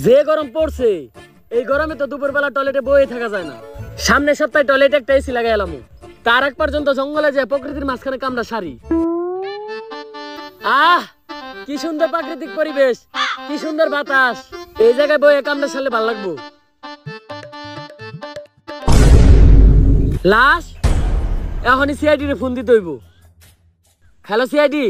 যে গরম পড়ছে এই গরমে তো দুপুরবেলা টয়লেটে বয়ে থাকা যায় না। সামনের সপ্তাহে টয়লেটে একটা এসি লাগাই এলাম, তার এক পর্যন্ত জঙ্গলে যায় প্রকৃতির মাঝখানে কামড়া সারি। আহ কি সুন্দর প্রাকৃতিক পরিবেশ, কি সুন্দর বাতাস, এই জায়গায় বয়ে কামড়া সারলে ভালো লাগবো। লাশ এখনই সিআইডি রে ফোন দিতে হইব। Hello CID.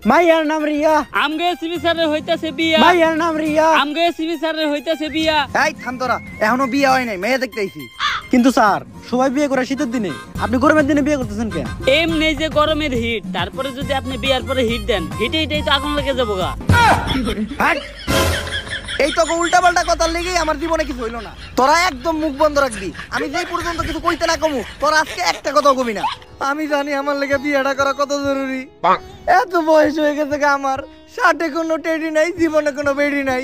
মাইয়ার নাম রিয়া। আমগে সিবি স্যারের হইতাছে বিয়া। মাইয়ার নাম রিয়া। আমগে সিবি স্যারের হইতাছে বিয়া। এই থাম তোরা, এখনো বিয়ে হয় নাই, মেয়ে দেখতে আইছি। কিন্তু স্যার সবাই বিয়ে করে শীতের দিনে, আপনি গরমের দিনে বিয়ে করতেছেন কেন? এমনি যে গরমের হিট, তারপরে যদি আপনি বিয়ার পরে হিট দেন, হিটেই তো আগুন লেগে যাবো গা। হাট! এই তো উল্টা পাল্টা কথার লেগেই আমার জীবনে কিছু হইলো না। তোরা একদম মুখ বন্ধ রাখবি, আমি যেই পর্যন্ত কিছু কইতে না কমু তোরা আজকে একটা কথা কবি না। আমি জানি আমার লেগে বিয়েটা করা কত জরুরি। এত বয়স হয়ে গেছে আমার, ষাটে কোনো টেডি নাই, জীবনে কোনো বেডি নাই।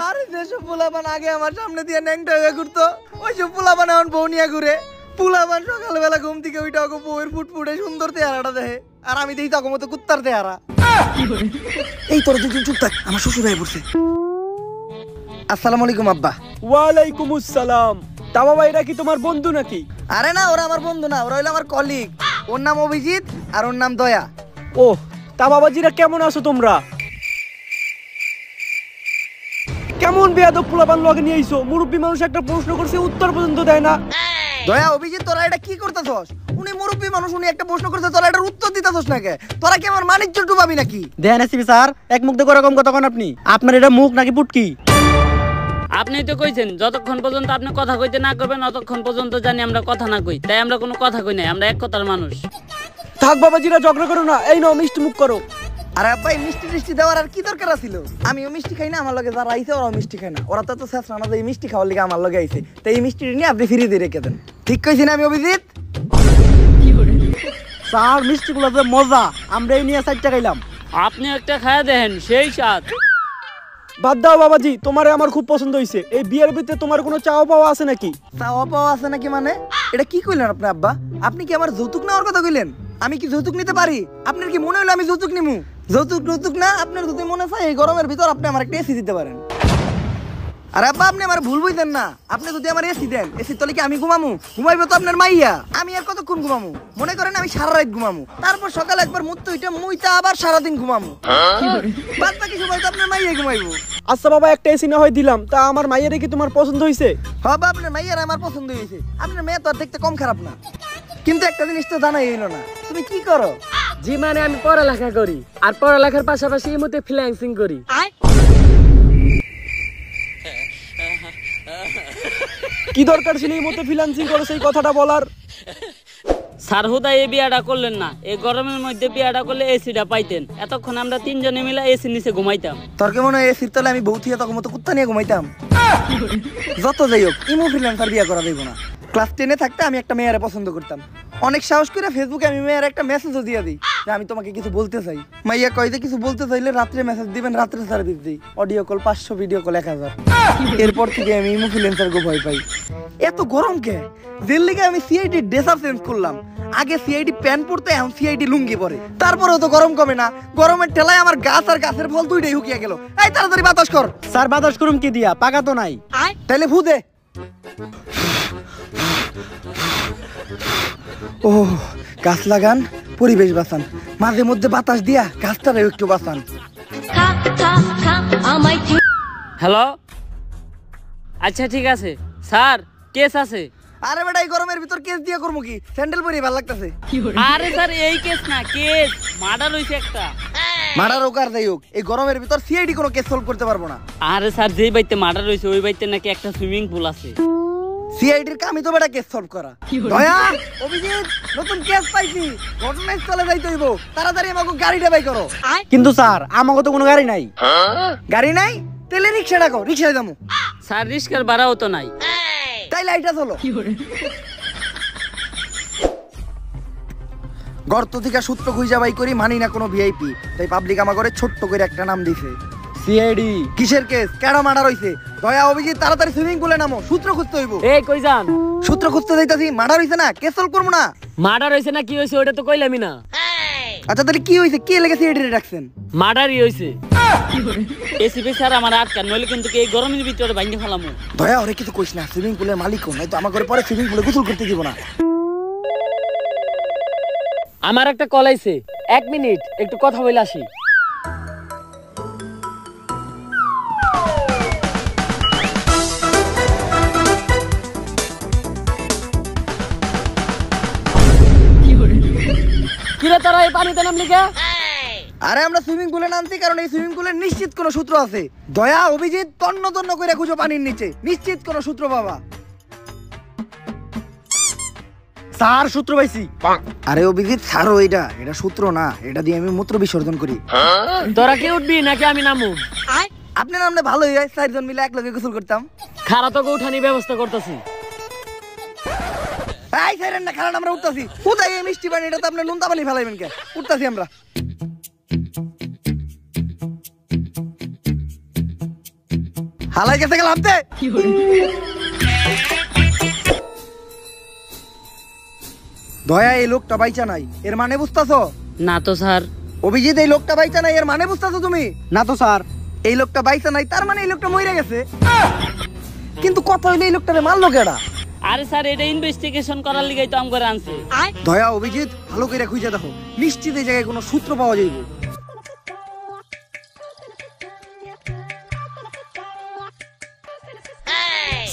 আরে যেসব পোলাপান আগে আমার সামনে দিয়ে ন্যাংটা হয়ে ঘুরতো, ওইসব পোলাপান এখন বউ নিয়ে ঘুরে। পোলাপান সকালবেলা ঘুম থেকে ওইটা বউয়ের ফুটফুটে সুন্দর চেহারাটা দেখে, আর আমি দেখি তখন মতো কুত্তার চেহারা। এই তোরা দুজন চুপ থাক, আমার শ্বশুর হয়ে পড়ছে। আসসালামু আলাইকুম আব্বা। ওয়ালাইকুম আসসালাম। তা বাবা এটা কি তোমার বন্ধু নাকি? আরে না, ওরা আমার বন্ধু না, ওরা হইলো আমার কলিগ। ওর নাম অভিজিৎ আর ওর নাম দয়া। ও তা বাবাজিরা কেমন আছো তোমরা? কেমন বেয়াদব পোলাপান লগে নিয়ে আইছো? মুরব্বী মানুষ একটা প্রশ্ন করছে উত্তর পর্যন্ত দেয় না। দয়া অভিজিৎ তোরা এটা কি করতেছস? উনি মুরব্বী মানুষ, উনি একটা প্রশ্ন করছে, তোরা এটার উত্তর দিতেছস না কে? তোরা কি আমার মানিজ্য ডুবাবি নাকি? দেন এসিবি স্যার, এক মুখ দিয়ে এরকম কথা কোন আপনি? আপনার এটা মুখ নাকি পুটকি? আপনি তো কইছেন যতক্ষণ পর্যন্ত আপনি কথা কইতে না করবেন ততক্ষণ পর্যন্ত জানি আমরা কথা না কই, তাই আমরা কোনো কথা কই নাই, আমরা এক কথার মানুষ। থাক বাবাজিরা ঝগড়া করো না, এই নাও মিষ্টি মুখ করো। আরে আব্বা এই মিষ্টি টিষ্টি দেওয়ার আর কি দরকার ছিল? আমিও মিষ্টি খাই না, আমার লগে যারা আইছে ওরাও মিষ্টি খায় না। ওরা তো শেষ রানা এই মিষ্টি খাওয়ার লিগে আমার লগে আইছে, তাই এই মিষ্টি নিয়ে আপনি ফিরিয়ে দিয়ে রেখে দেন। ঠিক কইছি না আমি অভিজিৎ? স্যার মিষ্টি গুলো যে মজা, আমরা এই নিয়ে 4টা খাইলাম। আপনি একটা খায়া দেখেন, সেই স্বাদ। বাদ দাও বাবাজি, তোমারে আমার খুব পছন্দ হইছে। এই বিয়ের ভিতরে তোমার কোনো চাওয়া পাওয়া আছে নাকি? চাওয়া পাওয়া আছে নাকি মানে? এটা কি কইলেন আপনি আব্বা? আপনি কি আমার যৌতুক নেওয়ার কথা কইলেন? আমি কি যৌতুক নিতে পারি? আপনার কি মনে হলো আমি যৌতুক নিমু? যৌতুক না, আপনার যদি মনে চায় এই গরমের ভিতর আপনি আমার একটা এসি দিতে পারেন। আরে আব্বা আপনি আমার ভুল বুঝতেন না, আপনি যদি আমার এসি দেন, এসির তলে কি আমি ঘুমামু? ঘুমাইবো তো আপনার মাইয়া। আমি আর কতক্ষণ ঘুমামু? মনে করেন আমি সারা রাত ঘুমামু, তারপর সকালে একবার মুইতা আবার সারাদিন ঘুমামু। বাদ বাকি সময় তো আপনার মাইয়া ঘুমাইবো। আচ্ছা বাবা একটা এসি না হয় দিলাম, তা আমার মাইয়ারে কি তোমার পছন্দ হইছে? হ্যাঁ বাবা আপনার মাইয়ার আমার পছন্দ হয়েছে। আপনার মেয়ে তো আর দেখতে কম খারাপ না, কিন্তু একটা জিনিস তো জানাই হইলো না, তুমি কি করো? জি মানে আমি পড়ালেখা করি, আর পড়ালেখার পাশাপাশি এই মধ্যে ফ্রিল্যান্সিং করি। কি দরকার ছিল এই মতো ফ্রিল্যান্সিং করে সেই কথাটা বলার? স্যার হুদাই এই বিয়াটা করলেন না, এই গরমের মধ্যে বিয়াটা করলে এসিটা পাইতেন, এতক্ষণ আমরা 3 জনে মিলে এসির নিচে ঘুমাইতাম। তোর কে মনে হয় এসির তলে আমি বউ থিয়া তখন মতো কুত্তা নিয়ে ঘুমাইতাম? যত যাই হোক ইমো ফ্রিল্যান্সার বিয়া করা দেবো না। ক্লাস 10-এ থাকতে আমি একটা মেয়েরে পছন্দ করতাম। অনেক সাহস করে ফেসবুকে আমি মেয়ের একটা মেসেজও দিয়ে দিই যে আমি তোমাকে কিছু বলতে চাই। মাইয়া কয় যে কিছু বলতে চাইলে রাত্রে মেসেজ দিবেন, রাত্রে সার্ভিস দিই। Audio call 500, video call 1000। এরপর থেকে আমি ইমো ফ্রিল্যান্সারকে ভয় পাই। এত গরম কে? জেল লিগে আমি সিআইডি ড্রেস আপ চেঞ্জ করলাম। আগে সিআইডি প্যান্ট পরতে, এখন সিআইডি লুঙ্গি পরে। তারপরেও তো গরম কমে না। গরমের ঠেলায় আমার গাছ আর গাছের ফল দুইটাই হুকিয়ে গেল। এই তাড়াতাড়ি বাতাস কর। স্যার বাতাস করুম কি দিয়া? পাকা তো নাই। তাইলে ফু দে। ও গাছ লাগান, পরিবেশ বাঁচান, মাঝে মধ্যে বাতাস দিয়া গাছটারেও একটু বাঁচান। হ্যালো, আচ্ছা ঠিক আছে স্যার, কেস আছে। আরে বেটা এই গরমের ভিতর কেস দিয়া করবো কি? স্যান্ডেল পরে ভালো লাগতেছে। আরে স্যার এই কেস না, কেস মার্ডার হইছে একটা। মার্ডার হোক আর যাই হোক, এই গরমের ভিতর সিআইডি কোনো কেস সলভ করতে পারবো না। আরে স্যার যেই বাইতে মার্ডার হইছে ওই বাইতে নাকি একটা সুইমিং পুল আছে। সিআইডির কামই তো বেটা কেস সলভ করা। দয়া, অভিজিৎ, নতুন কেস পাইছি, ঘটনাস্থলে যাইতে হইব, তাড়াতাড়ি আমাকে গাড়িটা বাই করো। কিন্তু স্যার আমাকে তো কোনো গাড়ি নাই। গাড়ি নাই? তাহলে রিক্সা ডাকো, রিক্সায় যাবো। স্যার রিস্কার ভাড়াও তো নাই। তাই লাইটা চলো। গর্ত থেকে সূত্র খুঁজা বাই করি, মানি না কোনো ভিআইপি, তাই পাবলিক আমার ঘরে ছোট্ট করে একটা নাম দিছে সিআইডি। কিসের কেস? কেন মার্ডার হইছে? দয়া, অভিজিৎ তাড়াতাড়ি সুইমিং পুলে নামো, সূত্র খুঁজতে হইব। এই কই যান? সূত্র খুঁজতে যাইতাছি। মার্ডার হইছে না, কেস সলভ করবো না? মার্ডার হইছে না কি হইছে ওটা তো কইলামই না। আচ্ছা তাহলে কি হইছে? কে লেগে সিআইডি ডাকছেন? মার্ডারই হইছে। এসি পে স্যার আমার আটকান, নইলে কিন্তু এই গরমের ভিতরে ভাঙে ফেলামু। দয়া ওরে কিছু কইস না, সুইমিং পুলের মালিক কোন, নাই তো আমার ঘরে পরে সুইমিং পুলে গোসল করতে দিব না। আমার একটা কল আইছে, 1 মিনিট একটু কথা বলে আসি। কিরে তোরা এই পানিতে নামলি কে? আরে আমরা সুইমিং পুলে নামছি কারণ এই সুইমিং পুলের নিশ্চিত কোনো সূত্র আছে। দয়া অভিজিৎ তন্ন তন্ন করে খুঁজো পানির নিচে, নিশ্চিত কোনো সূত্র বাবা। স্যার সূত্র পাইছি। আরে অভিজিৎ ছাড়ো, এটা সূত্র না, এটা দিয়ে আমি মূত্র বিসর্জন করি। তোরা কি উঠবি নাকি আমি নামু? আপনি নামলে ভালোই হয়, 4 জন মিলে একলগে গোসল করতাম। খারা তোকে উঠানি ব্যবস্থা করতেছি। এই ছাইরেন না, খারাপ আমরা উঠতাছি। কোথায় এই মিষ্টি পানি, এটা তো আপনি নুনতা পানি ফেলাইবেন কে? উঠতাছি আমরা। হালাই গেছে গেল আপনি। দয়া এই লোকটা বাইচা নাই, এর মানে বুঝতাছো? না তো স্যার। অভিজিৎ এই লোকটা বাইচা নাই, এর মানে বুঝতাছো তুমি? না তো স্যার। এই লোকটা বাইচা নাই তার মানে এই লোকটা মরে গেছে। কিন্তু কথা হইলে এই লোকটারে মারলো কেডা? আরে স্যার এটা ইনভেস্টিগেশন করার লিগাই তো আমগরে আনছে। দয়া অভিজিৎ ভালো করে খুঁজে দেখো, নিশ্চিত এই জায়গায় কোনো সূত্র পাওয়া যাইব।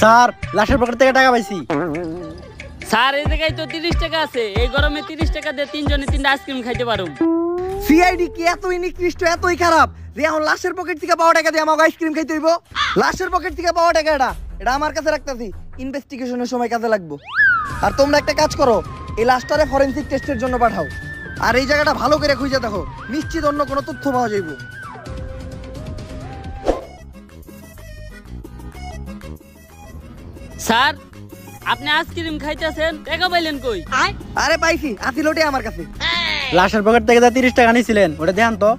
স্যার লাশের পকেট থেকে টাকা পাইছি। স্যার এই জায়গায় তো 30 টাকা আছে, এই গরমে 30 টাকা দিয়ে 3 জনে 3টা আইসক্রিম খাইতে পারুম। সিআইডি কি এতই নিকৃষ্ট, এতই খারাপ যে এখন লাশের পকেট থেকে পাওয়া টাকা দিয়ে আমাকে আইসক্রিম খাইতে হইব? লাশের পকেট থেকে পাওয়া টাকা এটা আমার কাছে রাখতেছি, ইনভেস্টিগেশনের সময় কাজে লাগবো। আর তোমরা একটা কাজ করো, এই লাশটারে ফরেনসিক টেস্টের জন্য পাঠাও। আর এই জায়গাটা ভালো করে খুঁজে দেখো, নিশ্চিত অন্য কোনো তথ্য পাওয়া যাইব। স্যার আপনি আইসক্রিম খাইতেছেন, টাকা পাইলেন কই? আরে পাইছি, আসিল ওটাই আমার কাছে। লাশের পকেট থেকে যা 30 টাকা নিয়েছিলেন ওটা দেখান তো।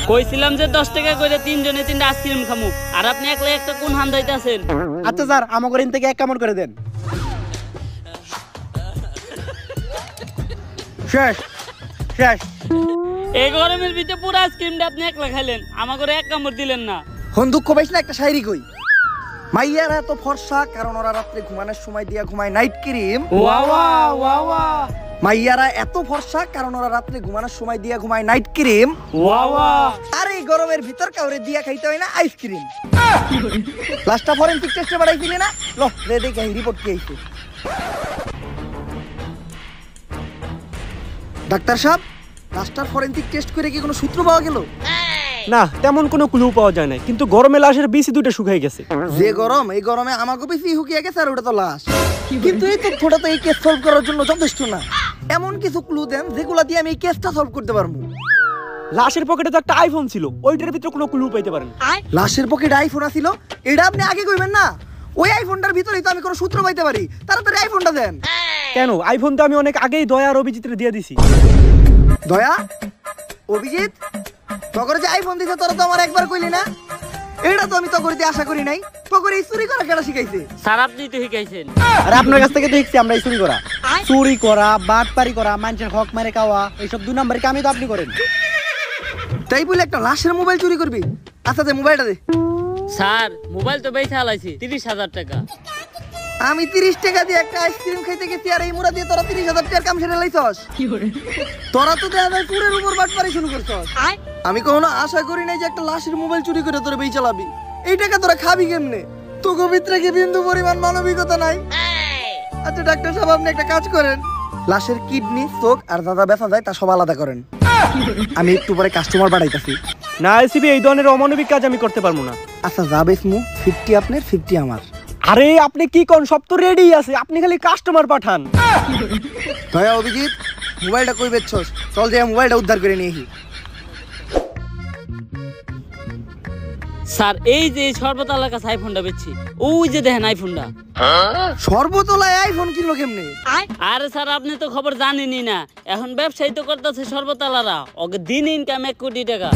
কইছিলাম যে 10 টাকা করে 3 জনে 3টা আইসক্রিম খামু, আর আপনি একলা একটা কোন হান দাইতাছেন? আচ্ছা স্যার আমাকে ঋণ থেকে 1 কামড় করে দেন। শেষ শেষ। এই গরমের ভিতরে পুরো আইসক্রিমটা আপনি একলা খাইলেন, আমাকে এক কামড় দিলেন না। হন দুঃখ পাইস না, একটা শায়রি কই। মাইয়ারা এত ফর্সা কারণ ওরা রাত্রে ঘুমানোর সময় দিয়া ঘুমায় নাইট ক্রিম। মাইয়ারা এত ফর্সা কারণ ওরা রাত্রে ঘুমানোর সময় দিয়া ঘুমায় নাইট ক্রিম। আর এই গরমের ভিতর কাউরে দিয়া খাইতে হয় না আইসক্রিম। লাস্টটা ফরেনসিক টেস্টে পাঠাইছিলি না? লো দে দেখি রিপোর্ট কি আইছে। ডাক্তার সাহেব, লাস্টার ফরেনসিক টেস্ট করে কি কোনো সূত্র পাওয়া গেল? না তেমন কোনো ক্লু পাওয়া যায় না, কিন্তু গরমে লাশের বিসি দুটো শুকাই গেছে। যে গরম, এই গরমে আমাকে বেশি হুকিয়ে গেছে, আর ওটা তো লাশ। কিন্তু এই তথ্যটা তো এই কেস সলভ করার জন্য যথেষ্ট না। এমন কিছু ক্লু দেন যেগুলো দিয়ে আমি এই কেসটা সলভ করতে পারবো। লাশের পকেটে তো একটা আইফোন ছিল, ওইটার ভিতরে কোনো ক্লু পাইতে পারেন? লাশের পকেটে আইফোন ছিল, এটা আপনি আগে কইবেন না? ওই আইফোনটার ভিতরেই তো আমি কোনো সূত্র পাইতে পারি। তাড়াতাড়ি আইফোনটা দেন। কেন? আইফোন তো আমি অনেক আগেই দয়া আর অভিজিৎরে দিয়ে দিছি। দয়া অভিজিৎ তখন যে আইফোন দিছে তোরা তো আমার একবার কইলি না? এটা তো আমি তকরিতে আশা করি নাই। তকরি চুরি করা কেডা শিখাইছে? স্যার আপনি তো শিখাইছেন। আরে আপনার কাছ থেকে তো শিখছি আমরা চুরি করা। চুরি করা, বাটপারি করা, মানুষের হক মেরে খাওয়া, এইসব 2 নম্বরের কামই তো আপনি করেন। তাই বলে একটা লাশের মোবাইল চুরি করবি? আচ্ছা দে মোবাইলটা দে। স্যার মোবাইল তো বেচে হালাইছি 30,000 টাকা। আমি 30 টাকা দিয়ে একটা আইসক্রিম খাইতে গেছি, আর এই মুড়া দিয়ে তোরা 30,000 টাকার কাম সেরে লাইছস। তোরা তো দেখা যায় চুরের উপর বাটপারি শুরু করছস। আমি কখনো আশা করি নাই যে একটা লাশের মোবাইল চুরি করে তোরা বেই চালাবি। এই টাকা তোরা খাবি কেমনে? তোকে ভিতরে কি বিন্দু পরিমাণ মানবিকতা নাই? আচ্ছা ডাক্তার সাহেব, আপনি একটা কাজ করেন, লাশের কিডনি, চোখ আর দাদা বেচা যায় তা সব আলাদা করেন। আমি একটু পরে কাস্টমার বাড়াইতাছি। না এসিবি, এই ধরনের অমানবিক কাজ আমি করতে পারবো না। আচ্ছা যা বেসমু, 50 আপনার 50 আমার। আরে আপনি কি কোন, সব তো রেডি আছে, আপনি খালি কাস্টমার পাঠান। দয়া অভিজিৎ, মোবাইলটা কই বেচছস? চল যে মোবাইলটা উদ্ধার করে নিয়ে আসি। স্যার এই যে সর্বতলার কাছে আইফোনটা বেচছি, ওই যে দেখেন আইফোনটা। সর্বতলায় আইফোন কিনলো কেমনে? আরে স্যার আপনি তো খবর জানেনই না, এখন ব্যবসায়ী তো করতেছে সর্বতলারা, ওকে দিন ইনকাম 1 কোটি টাকা।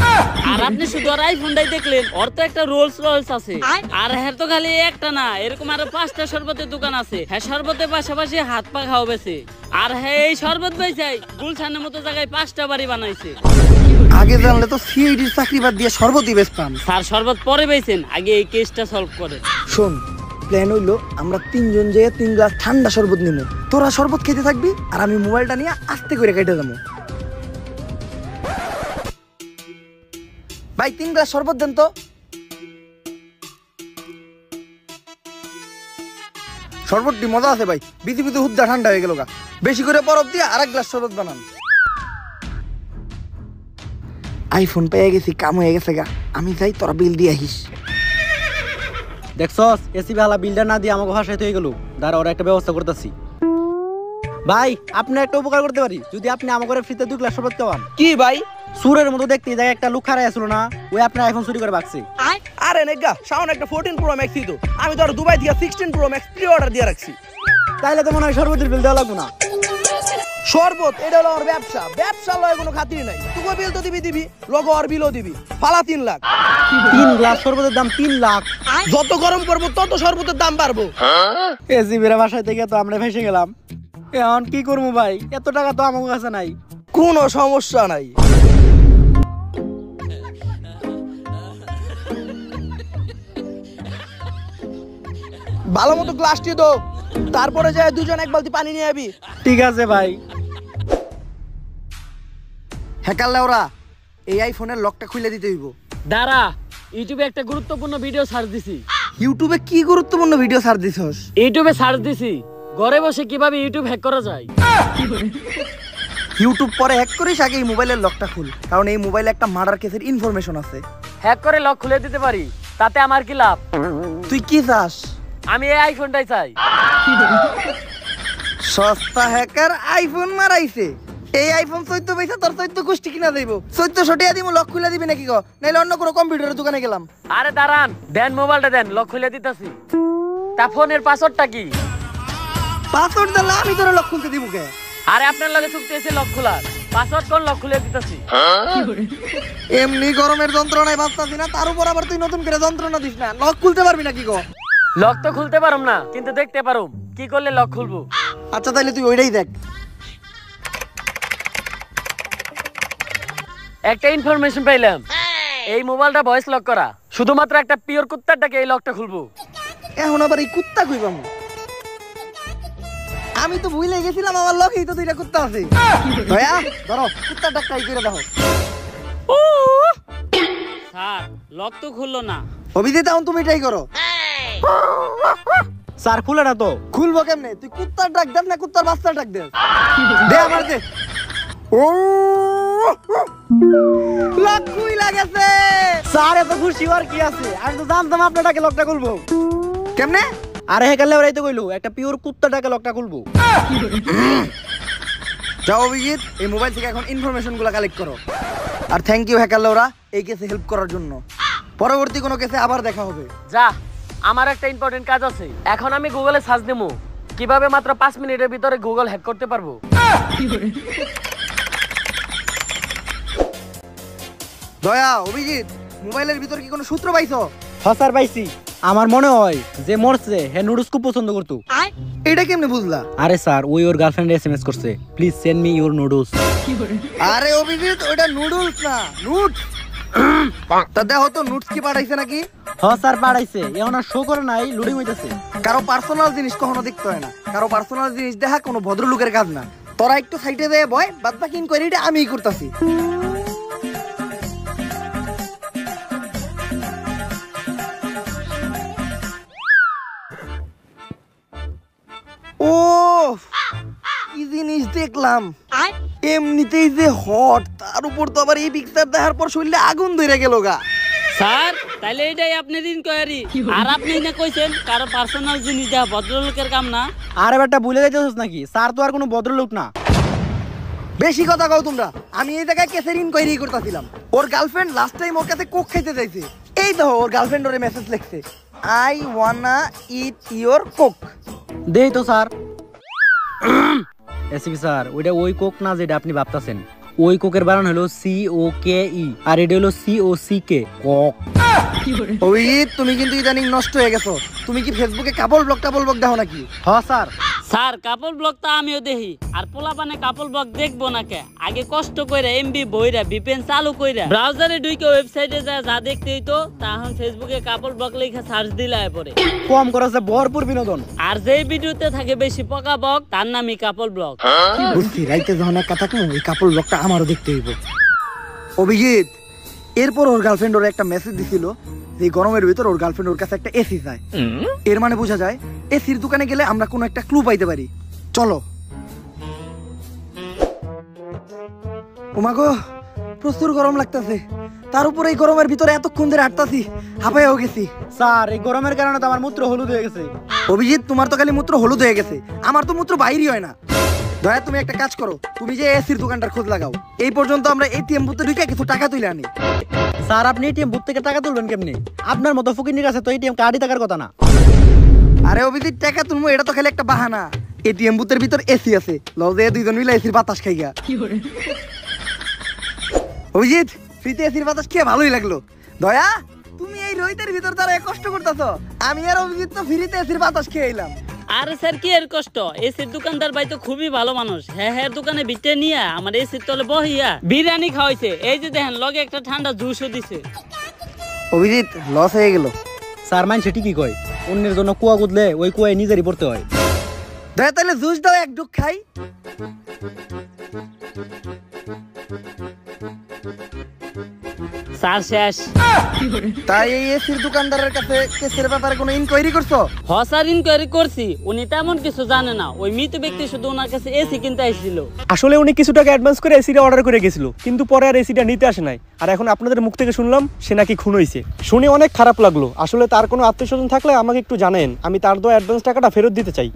আর আপনি শুধু আর আইফোনটাই দেখলেন, ওর তো একটা রোলস রয়েলস আছে। আর হ্যাঁ তো খালি একটা না, এরকম আরো 5টা শরবতের দোকান আছে। হ্যাঁ শরবতের পাশাপাশি হাত পা খাওয়া বেছে। আর হ্যাঁ এই শরবত বেচাই গুলশানের মতো জায়গায় 5টা বাড়ি বানাইছে। আগে জানলে তো সিআইডির চাকরি বাদ দিয়ে শরবতই বেচতাম। স্যার শরবত পরে পেয়েছেন, আগে এই কেসটা সলভ করে। শোন, প্ল্যান হইলো আমরা 3 জন যেয়ে 3 গ্লাস ঠান্ডা শরবত নিবো। তোরা শরবত খেতে থাকবি আর আমি মোবাইলটা নিয়ে আস্তে করে কেটে যাবো। ভাই 3 গ্লাস শরবত দেন তো। শরবতটি মজা আছে ভাই, বিধি বিধি হুদ্দা ঠান্ডা হয়ে গেল গা। বেশি করে বরফ দিয়ে আরেক গ্লাস শরবত বানান। আইফোন পেয়ে গেছি, কাম হয়ে গেছে গা। আমি যাই, তোরা বিল দিয়ে আহিস। দেখছস এসি বেলা বিলটা না দিয়ে আমাকে হাসাইতে হয়ে গেল। দাঁড়া, ওরা একটা ব্যবস্থা করতেছি। ভাই আপনি একটা উপকার করতে পারি, যদি আপনি আমাকে ফ্রিতে 2 গ্লাস শরবত খাওয়ান। কি ভাই? সুরের মতো দেখতে এই জায়গায় একটা লোক খারাই আসলো না, ওই আপনার আইফোন চুরি করে বাকছে। আরে নেগা, সামনে একটা 14 প্রো ম্যাক্স তো, আমি তো আর দুবাই থেকে 16 প্রো ম্যাক্স প্রি অর্ডার দিয়ে রাখছি। তাইলে তো মনে হয় শরবতের বিল দেওয়া লাগবে না। শরবত এটা হলো আমার ব্যবসা, ব্যবসা লয় কোনো খাতির নাই। তুই বিল তো দিবি, লগো আর বিলও দিবি। ফালা 3 লাখ। 3 গ্লাস শরবতের দাম 3 লাখ। যত গরম পড়বো তত শরবতের দাম বাড়বো। এসি বেরা বাসায় থেকে তো আমরা ফেসে গেলাম। এখন কি করবো ভাই, এত টাকা তো আমার কাছে নাই। কোনো সমস্যা নাই। ভালো মতো গ্লাসটি দাও, তারপরে যায় দুজন এক বালতি পানি নিয়ে আবি। ঠিক আছে ভাই। হ্যাকার লেওরা, এই আইফোনের লকটা খুলে দিতে হইব। দাঁড়া, ইউটিউবে একটা গুরুত্বপূর্ণ ভিডিও সার্চ দিছি। ইউটিউবে কি গুরুত্বপূর্ণ ভিডিও ছাড় দিছস? ইউটিউবে সার্চ দিছি ঘরে বসে কিভাবে ইউটিউব হ্যাক করা যায়। ইউটিউব পরে হ্যাক করিস, আগে এই মোবাইলের লকটা খুল, কারণ এই মোবাইলে একটা মার্ডার কেসের ইনফরমেশন আছে। হ্যাক করে লক খুলে দিতে পারি, তাতে আমার কি লাভ? তুই কি চাস? আমি এই আইফোনটাই চাই। সস্তা হ্যাকার আইফোন মারাইছে। এই আইফোন 14 পয়সা তোর 14 গোষ্ঠী কিনা দেব। 1400 টাকা দিমু, লক খুলে দিবি নাকি গো? নাইলে অন্য কোনো কম্পিউটারের দোকানে গেলাম। আরে দাঁড়ান, দেন মোবাইলটা দেন, লক খুলে দিতেছি। তা ফোনের পাসওয়ার্ডটা কি? পাসওয়ার্ড দিলে আমি তোর লক খুলতে দিব কে? আরে আপনার লগে চুক্তি আছে লক খোলার, পাসওয়ার্ড কোন লক খুলে দিতেছি। এমনি গরমের যন্ত্রণায় বাঁচতাছি না, তার উপর আবার তুই নতুন করে যন্ত্রণা দিস না। লক খুলতে পারবি নাকি গো? লক তো খুলতে পারুম না, কিন্তু দেখতে পারুম কি করলে লক খুলবো। আচ্ছা তাইলে তুই ওইটাই দেখ। একটা ইনফরমেশন পাইলাম, এই মোবাইলটা ভয়েস লক করা, শুধুমাত্র একটা পিওর কুত্তারটাকে এই লকটা খুলবো। এখন আবার এই কুত্তা কইবাম? আমি তো ভুলে গেছিলাম আমার লকেই তো 2টা কুত্তা আছে। দয়া ধরো, কুত্তাটা ট্রাই করে দেখো। স্যার লক তো খুললো না। অভিজিৎ এখন তুমি ট্রাই করো। স্যার খুলে না তো। খুলবো কেমনে? তুই কুত্তার ডাক দেন না কুত্তার বাচ্চা ডাক দে? দে আমার দে। ও লক খুইলা গেছে। স্যার এত খুশি হওয়ার কি আছে, আমি তো জানতাম আপনাটাকে লকটা খুলবো। কেমনে? আরে হ্যাকার লেওরাই তো কইলো একটা পিওর কুত্তাটাকে লকটা খুলবো। যাও অভিজিৎ, এই মোবাইল থেকে এখন ইনফরমেশন গুলা কালেক্ট করো। আর থ্যাংক ইউ হ্যাকার লেওরা এই কেসে হেল্প করার জন্য। পরবর্তী কোনো কেসে আবার দেখা হবে। যা, আমার একটা ইম্পর্টেন্ট কাজ আছে। এখন আমি গুগলে সার্চ দেবো কিভাবে মাত্র 5 মিনিটের ভিতরে গুগল হ্যাক করতে পারবো। দয়া, অভিজিৎ, মোবাইলের ভিতর কি কোনো সূত্র পাইছো? হ্যাঁ স্যার পাইছি। আমার মনে হয় যে মরছে হে নুডলস খুব পছন্দ করতো। এটা কেমনে বুঝলা? আরে স্যার ওই ওর গার্লফ্রেন্ড এসএমএস করছে, please send me your noodles. আরে অভিজিৎ, ওটা নুডলস না, নুটস। তা দেখো তো নুটস কি পাঠাইছে নাকি? হ্যাঁ স্যার পাঠাইছে, এখন আর শো করে নাই, লোডিং হইতাছে। কারো পার্সোনাল জিনিস কখনো দেখতে হয় না। কারো পার্সোনাল জিনিস দেখা কোনো ভদ্রলোকের কাজ না। তোরা একটু সাইডে দেয় বয়, বাদ বাকি ইনকোয়ারিটা আমিই করতেছি। ও কি জিনিস দেখলাম, এমনিতেই যে হট, তার উপর তো আবার এই পিকচার দেখার পর শরীরে আগুন ধরে গেল গা। স্যার তাইলে এটাই আপনার ইনকোয়ারি, আর আপনি না কইছেন কারো পার্সোনাল জিনিস দেওয়া ভদ্রলোকের কাম না। আরে বেটা ভুলে যাইতেছিস নাকি, স্যার তো আর কোনো ভদ্রলোক না। বেশি কথা কও তোমরা। আমি এই জায়গায় কেসের ইনকোয়ারি করতেছিলাম। ওর গার্লফ্রেন্ড লাস্ট টাইম ওর কাছে কোক খাইতে চাইছে। এই দেখো ওর গার্লফ্রেন্ড ওরে মেসেজ লিখছে, I wanna eat your Coke. দেই তো স্যার। এসিপি স্যার, ওইটা ওই কোক না যেটা আপনি ভাবতাছেন। ওই কোকের বানান হলো COKE, আর এটা হলো COCK, কক। অভিজিৎ, তুমি কিন্তু ইদানিং নষ্ট হয়ে গেছো। তুমি কি ফেসবুকে কাবল ব্লগ দেখো নাকি? হ্যাঁ স্যার, স্যার কাপল ব্লগ তো আমিও দেখি আর পোলাপানে কাপল ব্লগ দেখবো না কে আগে কষ্ট কইরা এমবি বইরা ভিপিএন চালু কইরা ব্রাউজারে ঢুকে ওয়েবসাইটে যা দেখতে হইতো তখন ফেসবুকে কাপল ব্লগ লেখা সার্চ দিলে আয় পড়ে কম খরচে ভরপুর বিনোদন। আর যেই ভিডিওতে থাকে বেশি পকা বক তার নামই কাপল ব্লগ। বুঝছি রাইতে যখন একটা থাকবো এই কাপড় ব্লগটা আমারও দেখতে হইব। অভিজিৎ এরপর ওর গার্লফ্রেন্ড ওর একটা মেসেজ দিছিল যে গরমের ভিতর ওর গার্লফ্রেন্ড ওর কাছে একটা এসি চায়। এর মানে বোঝা যায় এসির দোকানে গেলে আমরা কোনো একটা ক্লু পাইতে পারি। চলো। ওমাগো প্রচুর গরম লাগতেছে, তার উপর এই গরমের ভিতরে এতক্ষণ ধরে হাঁটতাছি, হাঁপাইয়াও গেছি। স্যার এই গরমের কারণে তো আমার মূত্র হলুদ হয়ে গেছে। অভিজিৎ তোমার তো খালি মূত্র হলুদ হয়ে গেছে, আমার তো মূত্র বাইরই হয় না। দয়া তুমি একটা কাজ করো, তুমি যে এসির দোকানটার খোঁজ লাগাও। এই পর্যন্ত আমরা এটিএম বুথে ঢুকে কিছু টাকা তুলে আনি। স্যার আপনি এটিএম বুথ থেকে টাকা তুলবেন কেমনি? আপনার মতো ফকিনির কাছে তো এটিএম কার্ডই থাকার কথা না। আরে অভিজিৎ টাকা তুলবো এটা তো খালি একটা বাহানা। এটিএম বুথের ভিতর এসি আছে, লও যে দুইজন মিলে এসির বাতাস খাই গা। অভিজিৎ ফ্রিতে এসির বাতাস খেয়ে ভালোই লাগলো। দয়া তুমি এই রোহিতের ভিতর দাঁড়ায় কষ্ট করতেছো, আমি আর অভিজিৎ তো ফ্রিতে এসির বাতাস খেয়ে এলাম। আরে স্যার কি এর কষ্ট, এসির দোকানদার ভাই তো খুবই ভালো মানুষ। হ্যাঁ হ্যাঁ দোকানে বিটে নিয়ে আমার এসির তলে বহিয়া বিরিয়ানি খাওয়াইছে, এই যে দেখেন লগে একটা ঠান্ডা জুসও দিছে। অভিজিৎ লস হয়ে গেল। স্যার মানছে ঠিকই কয়, অন্যের জন্য কুয়া গুদলে ওই কুয়ায় নিজেরই পড়তে হয়। দয়া তাহলে জুস দাও এক ডুক খাই। স্যার শেষ। তাই এই এসির দোকানদারের কাছে কেসের ব্যাপারে কোনো ইনকোয়ারি করছো? হসার ইনকোয়ারি করছি, উনি তেমন কিছু জানে না। ওই মৃত ব্যক্তি শুধু ওনার কাছে এসি কিনতে আসছিল। আসলে উনি কিছু টাকা অ্যাডভান্স করে এসিটা অর্ডার করে গেছিল, কিন্তু পরে আর এসিটা নিতে আসে নাই। আর এখন আপনাদের মুখ থেকে শুনলাম সে নাকি খুন হয়েছে। শুনে অনেক খারাপ লাগলো। আসলে তার কোনো আত্মীয়স্বজন থাকলে আমাকে একটু জানেন, আমি তার দেওয়া অ্যাডভান্স টাকাটা ফেরত দিতে চাই।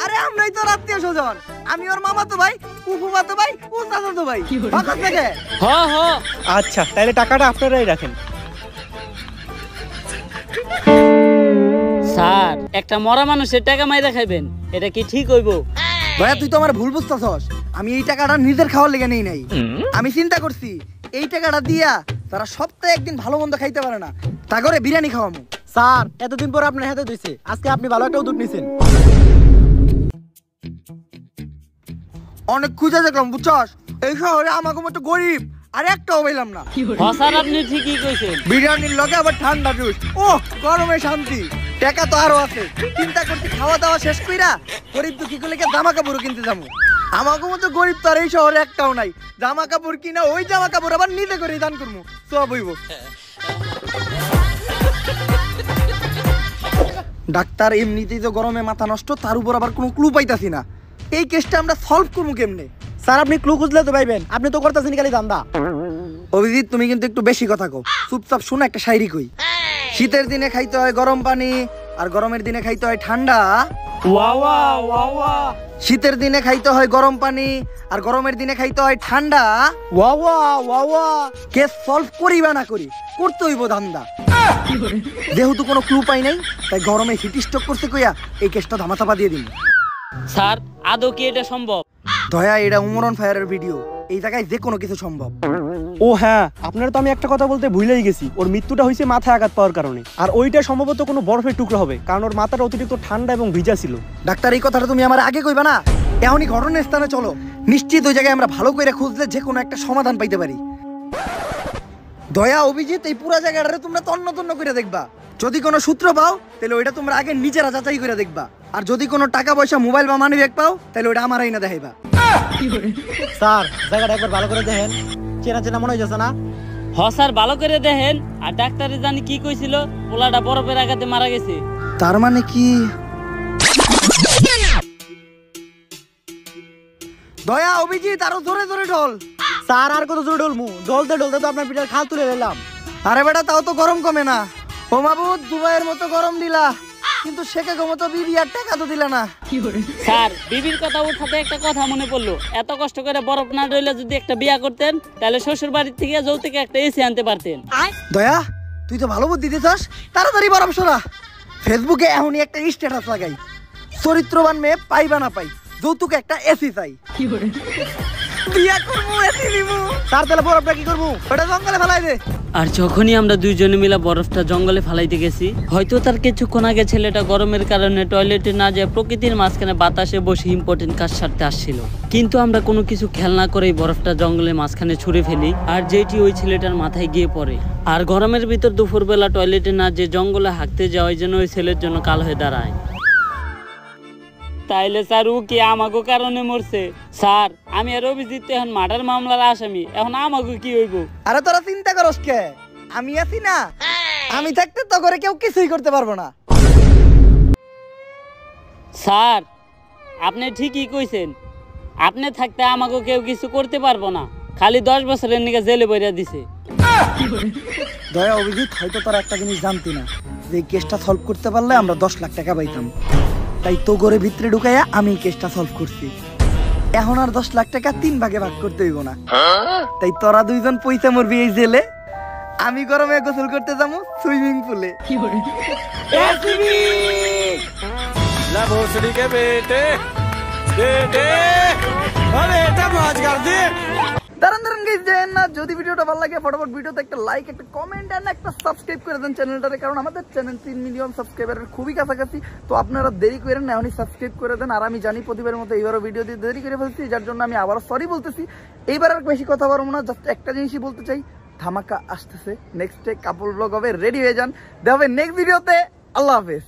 আরে আমরাই তো আত্মীয় স্বজন, আমি ওর মামাতো ভাই, ফুফুমাতো ভাই, ও চাচাতো ভাই। বাকস থেকে হ হ আচ্ছা তাহলে টাকাটা আপনারাই রাখেন। স্যার একটা মরা মানুষের টাকা মাইরা খাইবেন, এটা কি ঠিক হইব? ভাইয়া তুই তো আমার ভুল বুঝতেছস, আমি এই টাকাটা নিজের খাওয়ার লেগে নেই নাই। আমি চিন্তা করছি এই টাকাটা দিয়া তারা সপ্তাহে একদিন ভালো মন্দ খাইতে পারে না, তা করে বিরিয়ানি খাওয়ামু। স্যার এতদিন পর আপনার হাতে দিয়েছে, আজকে আপনি ভালো একটা উদ্যোগ নিয়েছেন। অনেক খুঁজে দেখলাম বুঝছস, এই শহরে আমাকে মতো গরিব আর একটাও পেলাম না। স্যার আপনি ঠিকই কইছেন। বিরিয়ানির লগে আবার ঠান্ডা জুস, ও গরমে শান্তি। টাকা তো আরো আছে, চিন্তা করছি খাওয়া দাওয়া শেষ কইরা গরিব দুঃখী গুলোকে জামা কাপড় কিনতে যাবো। আমাকে মতো গরিব তো আর এই শহরে একটাও নাই। জামা কাপড় কিনা ওই জামা কাপড় আবার নিজে করে দান করবো, সব হইব। ডাক্তার এমনিতেই তো গরমে মাথা নষ্ট, তার উপর আবার কোনো ক্লু পাইতাছি না। এই কেসটা আমরা সলভ করবো কেমনে? স্যার আপনি ক্লু খুঁজলে তো পাইবেন, আপনি তো করতেছেন খালি দান্দা। অভিজিৎ তুমি কিন্তু একটু বেশি কথা কও, চুপচাপ শোনো একটা শায়রি কই। শীতের দিনে খাইতে হয় গরম পানি, আর গরমের দিনে খাইতে হয় ঠান্ডা। শীতের দিনে খাইতে হয় গরম পানি, আর গরমের দিনে খাইতে হয় ঠান্ডা। কেস সলভ করিবা না করি করতে হইব ধান্দা। যেহেতু কোনো ক্লু পাই নাই, তাই গরমে হিট স্ট্রোক করতে কইয়া এই কেসটা ধামাচাপা দিয়ে দিন। স্যার আদৌ কি এটা সম্ভব? দয়া এটা উমরন ফায়ারের ভিডিও, এই জায়গায় যে কোনো কিছু সম্ভব। ও হ্যাঁ, আপনারা তো আমি একটা কথা বলতে ভুলেই গেছি। ওর মৃত্যুটা হয়েছে মাথায় আঘাত পাওয়ার কারণে, আর ওইটা সম্ভবত কোনো বরফের টুকরো হবে, কারণ ওর মাথাটা অতিরিক্ত ঠান্ডা এবং ভিজা ছিল। ডাক্তার এই কথাটা তুমি আমার আগে কইবা না? এখনই ঘটনার স্থানে চলো, নিশ্চিত ওই জায়গায় আমরা ভালো করে খুঁজলে যে কোনো একটা সমাধান পাইতে পারি। দয়া অভিজিৎ এই পুরো জায়গাটারে তোমরা তন্ন তন্ন করে দেখবা। যদি কোনো সূত্র পাও তাহলে ওইটা তোমরা আগে নিজেরা যাচাই করে দেখবা, আর যদি কোনো টাকা পয়সা মোবাইল বা মানি ব্যাগ পাও তাহলে ওইটা আমার আইনা দেখাইবা। স্যার জায়গাটা একবার ভালো করে দেখেন, চেনা চেনা মনে হইতেছে না? স্যার ভালো করে দেখেন। আর ডাক্তারে জানি কি কইছিল, পোলাটা বরফের আঘাতে মারা গেছে। তার মানে কি? দয়া অভিজিৎ আরো জোরে জোরে ঢোল। স্যার আর কত জোরে ঢোলমু? ঢোলতে ঢোলতে তো আপনার পিঠার খাল তুলে নিলাম। আরে বেটা তাও তো গরম কমে না। ও মাবুদ দুবাইয়ের মতো গরম দিলা, কিন্তু শেখে মতো বিবি আর টাকা তো দিলা না। স্যার বিবির কথা উঠাতে একটা কথা মনে পড়লো, এত কষ্ট করে বরফ না রইলে যদি একটা বিয়া করতেন তাহলে শ্বশুর বাড়ির থেকে যৌতুকে একটা এসি আনতে পারতেন। দয়া তুই তো ভালো বুদ্ধি দিছস, তাড়াতাড়ি বরফ সরা। ফেসবুকে এখনই একটা স্ট্যাটাস লাগাই, চরিত্রবান মেয়ে পাইবা না পাই, যৌতুকে একটা এসি চাই। বিয়া করবো এসি নিবো। স্যার তাহলে বরফটা কি করবো? ওটা জঙ্গলে ফেলাই দে। আর যখনই আমরা দুইজনে মিলে বরফটা জঙ্গলে ফালাইতে গেছি, হয়তো তার কিছুক্ষণ আগে ছেলেটা গরমের কারণে টয়লেটে না যায় প্রকৃতির মাঝখানে বাতাসে বসে ইম্পর্টেন্ট কাজ সারতে আসছিল, কিন্তু আমরা কোনো কিছু খেয়াল না করেই বরফটা জঙ্গলের মাঝখানে ছুঁড়ে ফেলি, আর যেটি ওই ছেলেটার মাথায় গিয়ে পড়ে। আর গরমের ভিতর দুপুরবেলা টয়লেটে না যে জঙ্গলে হাঁকতে যাওয়াই যেন ওই ছেলের জন্য কাল হয়ে দাঁড়ায়। তাইলে স্যার ও কি আমাকে কারণে মরছে? স্যার আমি আর অভিজিৎ তো এখন মার্ডার মামলার আসামি, এখন আমাকে কি হইব? আরে তোরা চিন্তা করস কে? আমি আছি না, আমি থাকতে তো করে কেউ কিছুই করতে পারবো না। স্যার আপনি ঠিকই কইছেন, আপনি থাকতে আমাকে কেউ কিছু করতে পারবো না, খালি 10 বছরের নিকে জেলে বইরা দিছে। দয়া অভিজিৎ, হয়তো তোরা একটা জিনিস জানতি না, যে কেসটা সলভ করতে পারলে আমরা 10 লাখ টাকা পাইতাম, তাই তো ঘরে ভিতরে ঢুকাইয়া আমি কেসটা সলভ করছি। এখন আর 10 লাখ টাকা 3 ভাগে ভাগ করতে হইব না, তাই তোরা দুইজন পয়সা মরবি এই জেলে, আমি গরমে গোসল করতে যাবো সুইমিং পুলে। দাঁড়ান গাইস, যায়েন না। যদি ভিডিওটা ভালো লাগে ফটাফট ভিডিওতে একটা লাইক, একটা কমেন্ট আর একটা সাবস্ক্রাইব করে দেন চ্যানেলটারে, কারণ আমাদের চ্যানেল 3 মিলিয়ন সাবস্ক্রাইবারের খুবই কাছাকাছি। তো আপনারা দেরি করেন না, এখনই সাবস্ক্রাইব করে দেন। আর আমি জানি প্রতিবারের মতো এইবারও ভিডিও দিয়ে দেরি করে ফেলছি, যার জন্য আমি আবারও সরি বলতেছি। এইবার আর বেশি কথা বলবো না, জাস্ট একটা জিনিসই বলতে চাই, ধামাকা আসতেছে। নেক্সট ডে কাপল ব্লগ হবে, রেডি হয়ে যান। দেখা হবে নেক্সট ভিডিওতে। আল্লাহ হাফেজ।